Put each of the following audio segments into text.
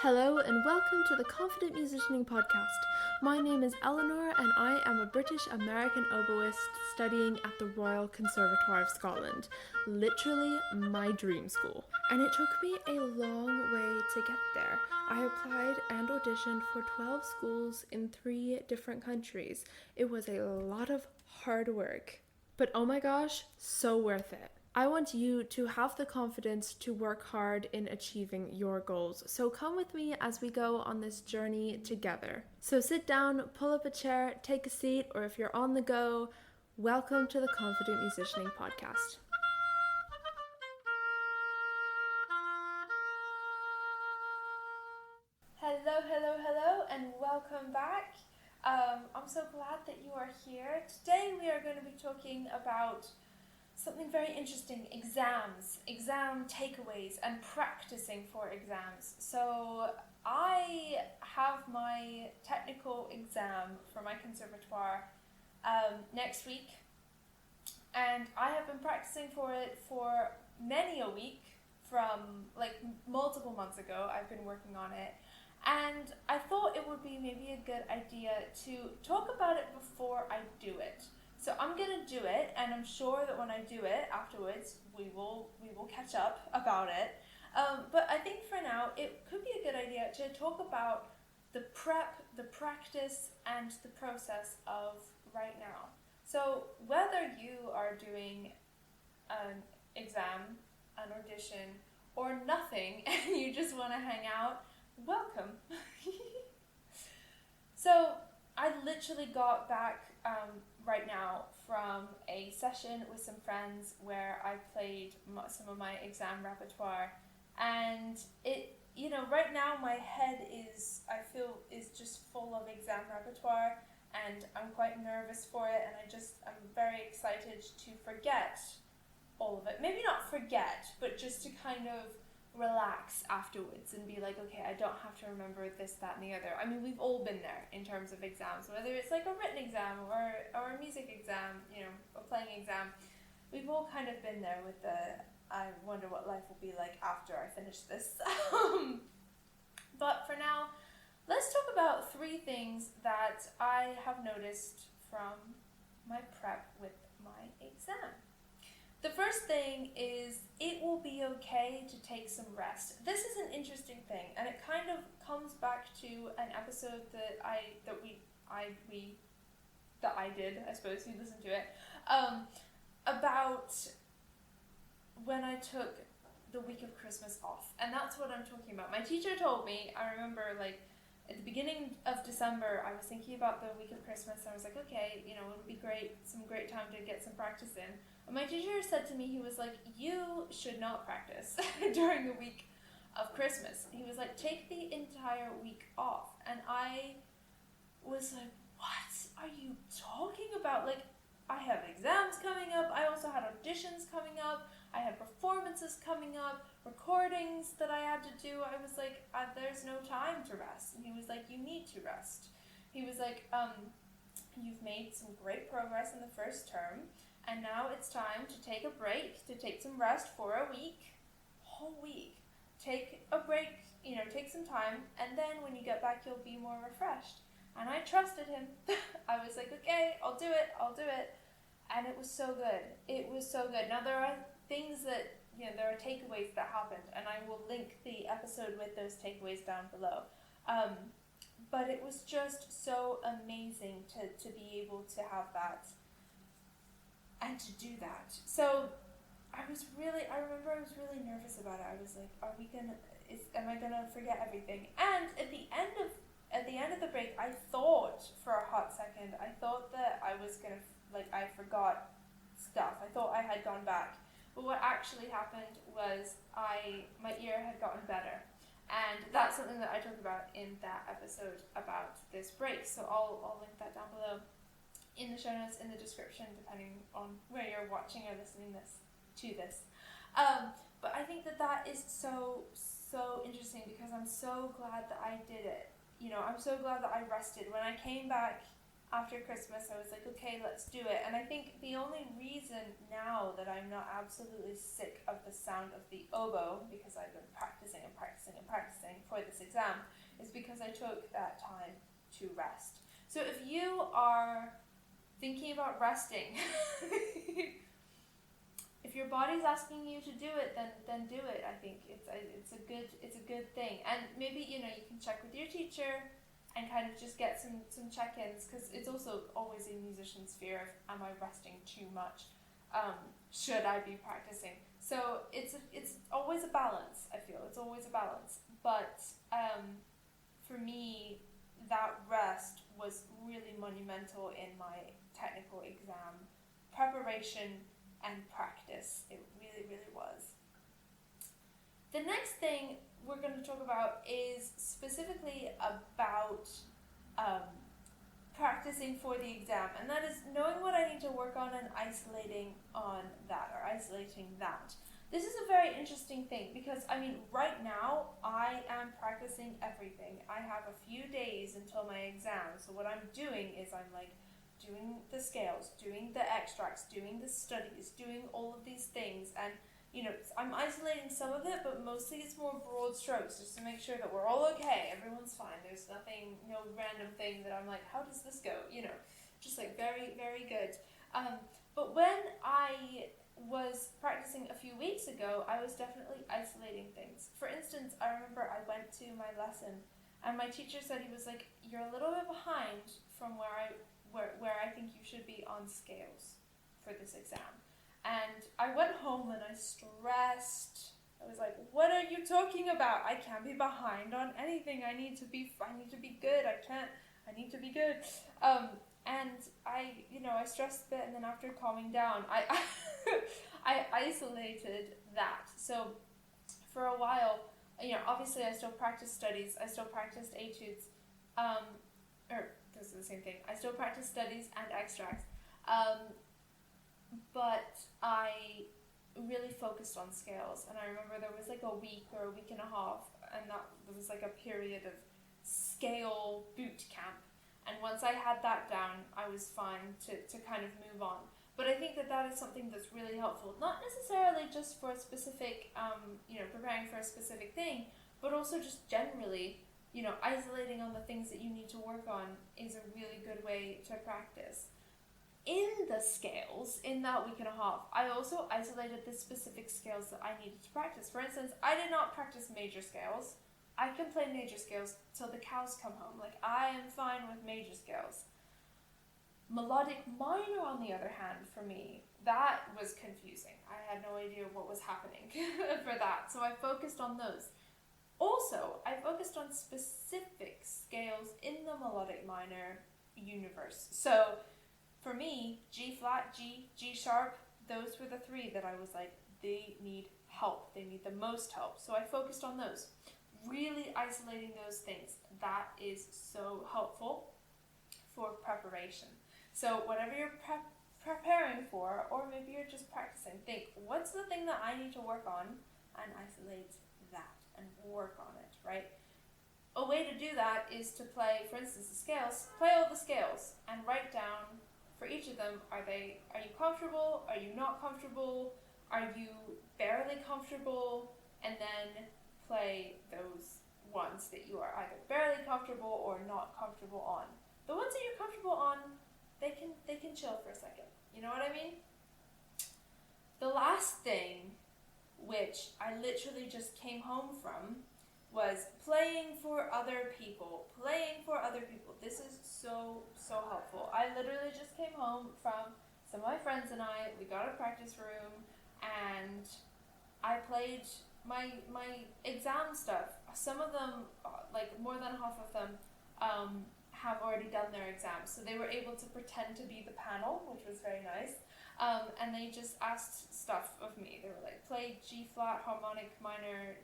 Hello and welcome to the Confident Musicianing Podcast. My name is Eleanor and I am a British American oboist studying at the Royal Conservatoire of Scotland, literally my dream school. And it took me a long way to get there. I applied and auditioned for 12 schools in 3 different countries. It was a lot of hard work, but oh my gosh, so worth it. I want you to have the confidence to work hard in achieving your goals. So come with me as we go on this journey together. So sit down, pull up a chair, take a seat, or if you're on the go, welcome to the Confident Musicianing Podcast. Hello, and welcome back. I'm so glad that you are here. Today we are going to be talking about something very interesting, exam takeaways, and practicing for exams. So I have my technical exam for my conservatoire next week, and I have been practicing for it for many a week, from like multiple months ago. I've been working on it, and I thought it would be maybe a good idea to talk about it before I do it. So I'm gonna do it, and I'm sure that when I do it afterwards, we will catch up about it. But I think for now, it could be a good idea to talk about the prep, the practice, and the process of right now. So whether you are doing an exam, an audition, or nothing, and you just want to hang out, welcome. So I literally got back right now from a session with some friends where I played some of my exam repertoire, and it, right now my head is just full of exam repertoire, and I'm quite nervous for it, and I'm very excited to forget all of it. Maybe not forget, but just to kind of relax afterwards and be like, okay, I don't have to remember this, that, and the other. I mean, we've all been there in terms of exams, whether it's like a written exam or a music exam, a playing exam. We've all kind of been there with the, I wonder what life will be like after I finish this. But for now, let's talk about 3 things that I have noticed from my prep with my exam. The first thing is it will be okay to take some rest. This is an interesting thing, and it kind of comes back to an episode that I did, I suppose, you listened to it, about when I took the week of Christmas off. And that's what I'm talking about. My teacher told me, I remember at the beginning of December, I was thinking about the week of Christmas, and I was like, okay, it would be great, some great time to get some practice in. And my teacher said to me, he was like, you should not practice during the week of Christmas. He was like, take the entire week off. And I was like, what are you talking about? Like, I have exams coming up. I also had auditions coming up. I had performances coming up, recordings that I had to do. I was like, there's no time to rest. And he was like, you need to rest. He was like, you've made some great progress in the first term, and now it's time to take a break, to take some rest for a week, whole week. Take a break, take some time, and then when you get back, you'll be more refreshed. And I trusted him. I was like, okay, I'll do it. And it was so good. It was so good. Now there are things that, there are takeaways that happened, and I will link the episode with those takeaways down below. But it was just so amazing to be able to have that and to do that. So I remember I was really nervous about it. I was like, am I gonna forget everything? And at the end of the break, I thought for a hot second, I thought that I was gonna, I forgot stuff. I thought I had gone back. But what actually happened was my ear had gotten better. And that's something that I talk about in that episode about this break. So I'll link that down below in the show notes, in the description, depending on where you're watching or listening to this. But I think that is so interesting, because I'm so glad that I did it. I'm so glad that I rested. When I came back after Christmas, I was like, okay, let's do it. And I think the only reason now that I'm not absolutely sick of the sound of the oboe, because I've been practicing and practicing and practicing for this exam, is because I took that time to rest. So if you are thinking about resting, if your body's asking you to do it, then do it. I think it's a good thing. And maybe, you can check with your teacher and kind of just get some check-ins, because it's also always a musician's fear of, am I resting too much? Should I be practicing? So it's always a balance, I feel. It's always a balance. But for me, that rest was really monumental in my technical exam preparation and practice. It really, really was. The next thing we're going to talk about is specifically about practicing for the exam, and that is knowing what I need to work on and isolating that. This is a very interesting thing, because right now I am practicing everything. I have a few days until my exam, so what I'm doing is I'm doing the scales, doing the extracts, doing the studies, doing all of these things, and I'm isolating some of it, but mostly it's more broad strokes, just to make sure that we're all okay, everyone's fine, there's nothing, no random thing that I'm like, how does this go, just very, very good. But when I was practicing a few weeks ago, I was definitely isolating things. For instance, I remember I went to my lesson, and my teacher said, he was like, you're a little bit behind from where I think you should be on scales for this exam. And I went home and I stressed. I was like, what are you talking about? I can't be behind on anything. I need to be good. I need to be good. And I stressed a bit, and then after calming down, I isolated that. So for a while, obviously I still practiced studies. I still practiced etudes. This is the same thing. I still practice studies and extracts. But I really focused on scales, and I remember there was like a week or a week and a half, and that there was like a period of scale boot camp, and once I had that down, I was fine to kind of move on. But I think that is something that's really helpful, not necessarily just for a specific, preparing for a specific thing, but also just generally, isolating on the things that you need to work on is a really good way to practice. In the scales, in that week and a half, I also isolated the specific scales that I needed to practice. For instance, I did not practice major scales. I can play major scales till the cows come home. Like, I am fine with major scales. Melodic minor, on the other hand, for me, that was confusing. I had no idea what was happening for that, so I focused on those. Also, I focused on specific scales in the melodic minor universe. So, for me, G flat, G sharp, those were the three that I was like, they need help. They need the most help. So I focused on those. Really isolating those things. That is so helpful for preparation. So whatever you're preparing for, or maybe you're just practicing, think, what's the thing that I need to work on, and isolate that and work on it, right? A way to do that is to play, for instance, the scales. Play all the scales and write down for each of them, are you comfortable? Are you not comfortable? Are you barely comfortable? And then play those ones that you are either barely comfortable or not comfortable on. The ones that you're comfortable on, they can chill for a second. You know what I mean? The last thing, which I literally just came home from, was playing for other people. This is so helpful. I literally just came home from some of my friends and we got a practice room, and I played my exam stuff. Some of them, like more than half of them, have already done their exams, so they were able to pretend to be the panel, which was very nice. And they just asked stuff of me. They were like, play G flat, harmonic minor,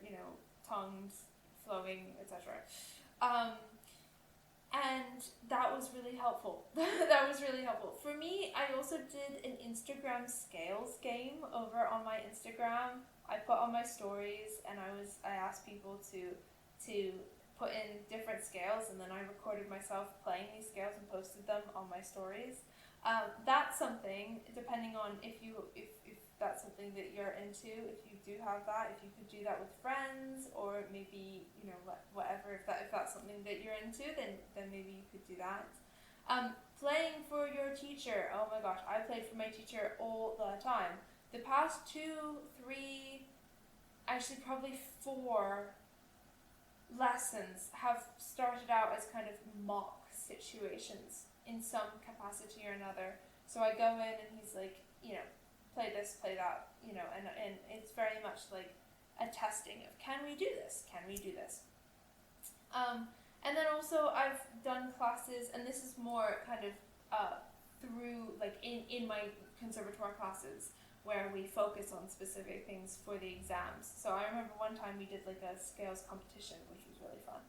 tongues, flowing, etc. And that was really helpful. That was really helpful. For me, I also did an Instagram scales game over on my Instagram. I put on my stories, and I asked people to put in different different scales, and then I recorded myself playing these scales and posted them on my stories. That's something, depending on if that's something that you're into, if you do have that, if you could do that with friends, or maybe, whatever, if that's something that you're into, then maybe you could do that. Playing for your teacher, oh my gosh, I played for my teacher all the time. The past 2, 3, actually probably 4 lessons have started out as kind of mock situations in some capacity or another. So I go in and he's like, play this, play that, and it's very much like a testing of, can we do this? Can we do this? And then also I've done classes, and this is more kind of through, like, in my conservatoire classes, where we focus on specific things for the exams. So I remember one time we did like a scales competition, which was really fun.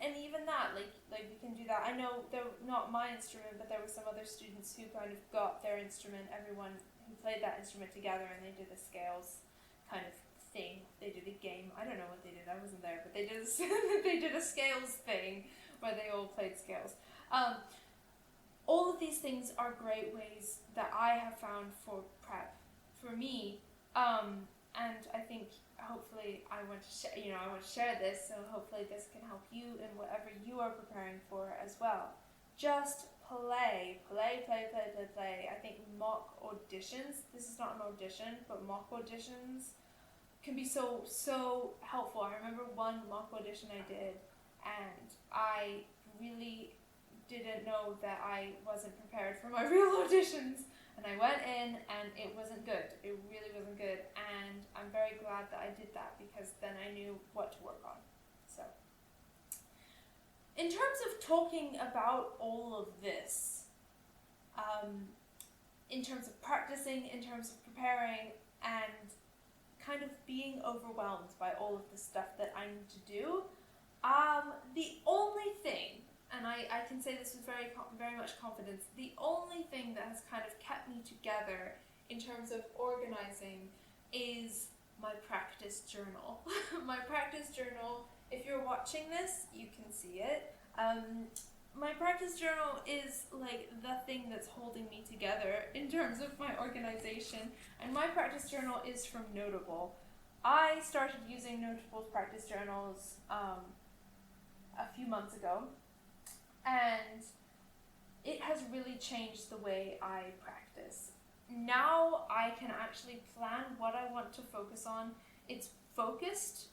And even that, like we can do that. I know they're not my instrument, but there were some other students who kind of got their instrument, everyone who played that instrument together, and they did a scales kind of thing. They did a game. I don't know what they did. I wasn't there, but they did they did a scales thing where they all played scales. All of these things are great ways that I have found for prep for me, and I think hopefully I want to share this, so hopefully this can help you in whatever you are preparing for as well. Just play. I think mock auditions, this is not an audition, but mock auditions can be so helpful. I remember one mock audition I did, and I really didn't know that I wasn't prepared for my real auditions, and I went in and it wasn't good. It really wasn't good, and I'm very glad that I did that, because then I knew what to work on. So, in terms of talking about all of this, in terms of practicing, in terms of preparing, and kind of being overwhelmed by all of the stuff that I need to do, the only thing, and I can say this with very much confidence, the only thing that has kind of kept me together in terms of organizing is my practice journal. My practice journal, if you're watching this, you can see it. My practice journal is like the thing that's holding me together in terms of my organization, and my practice journal is from Notable. I started using Notable's practice journals a few months ago, and it has really changed the way I practice. Now I can actually plan what I want to focus on. It's focused.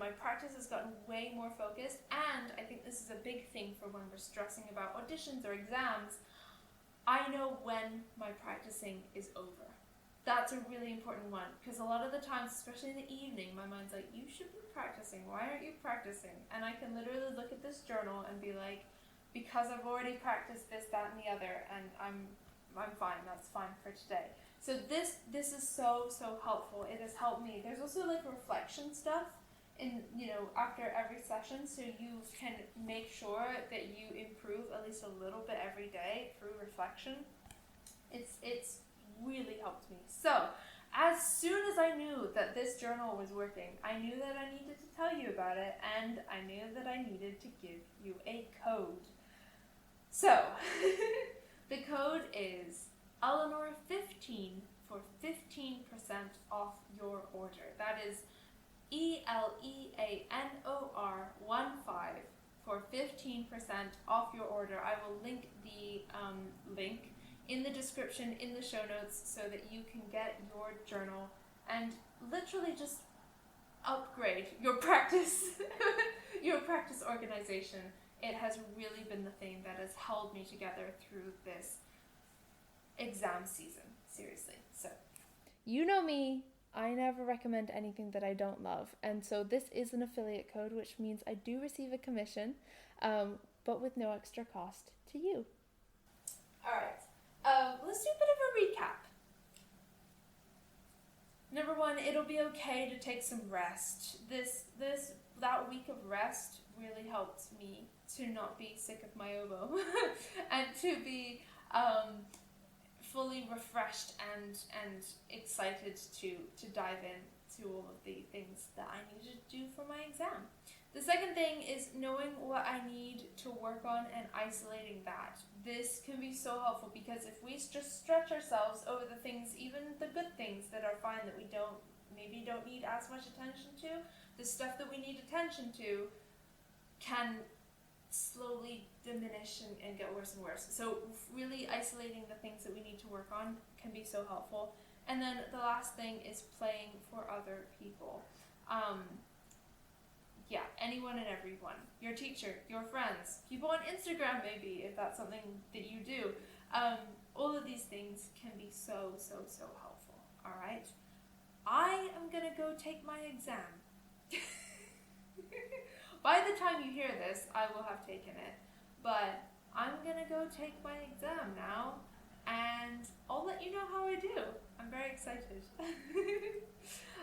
My practice has gotten way more focused, and I think this is a big thing for when we're stressing about auditions or exams. I know when my practicing is over. That's a really important one, because a lot of the times, especially in the evening, my mind's like, you should be practicing. Why aren't you practicing? And I can literally look at this journal and be like, because I've already practiced this, that, and the other, and I'm fine. That's fine for today. So this is so helpful. It has helped me. There's also like reflection stuff in after every session, so you can make sure that you improve at least a little bit every day through reflection. It's really helped me. So as soon as I knew that this journal was working, I knew that I needed to tell you about it, and I knew that I needed to give you a code. So the code is Eleanor15 for 15% off your order. That is ELEANOR15 for 15% off your order. I will link the link in the description, in the show notes, so that you can get your journal and literally just upgrade your practice, your practice organization. It has really been the thing that has held me together through this exam season, seriously. So, you know me, I never recommend anything that I don't love, and so this is an affiliate code, which means I do receive a commission, but with no extra cost to you. Alright, let's do a bit of a recap. Number one, it'll be okay to take some rest. That week of rest really helped me to not be sick of my oboe and to be fully refreshed and excited to dive in to all of the things that I needed to do for my exam. The second thing is knowing what I need to work on and isolating that. This can be so helpful because if we just stretch ourselves over the things, even the good things that are fine that we maybe don't need as much attention to, the stuff that we need attention to can slowly diminish and get worse and worse. So really isolating the things that we need to work on can be so helpful. And then the last thing is playing for other people. Anyone and everyone. Your teacher, your friends, people on Instagram maybe, if that's something that you do. All of these things can be so, so, so helpful. Alright? I am gonna go take my exam. By the time you hear this, I will have taken it. But I'm gonna go take my exam now, and I'll let you know how I do. I'm very excited.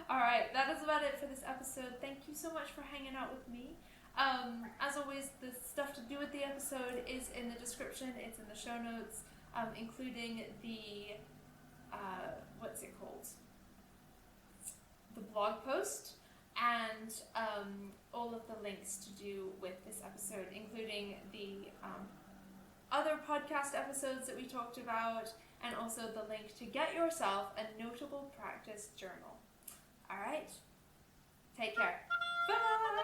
Alright, that is about it for this episode. Thank you so much for hanging out with me. As always, the stuff to do with the episode is in the description. It's in the show notes, including the, what's it called? The blog post, and all of the links to do with this episode, including the other podcast episodes that we talked about, and also the link to get yourself a notable practice journal. Alright, take care. Bye!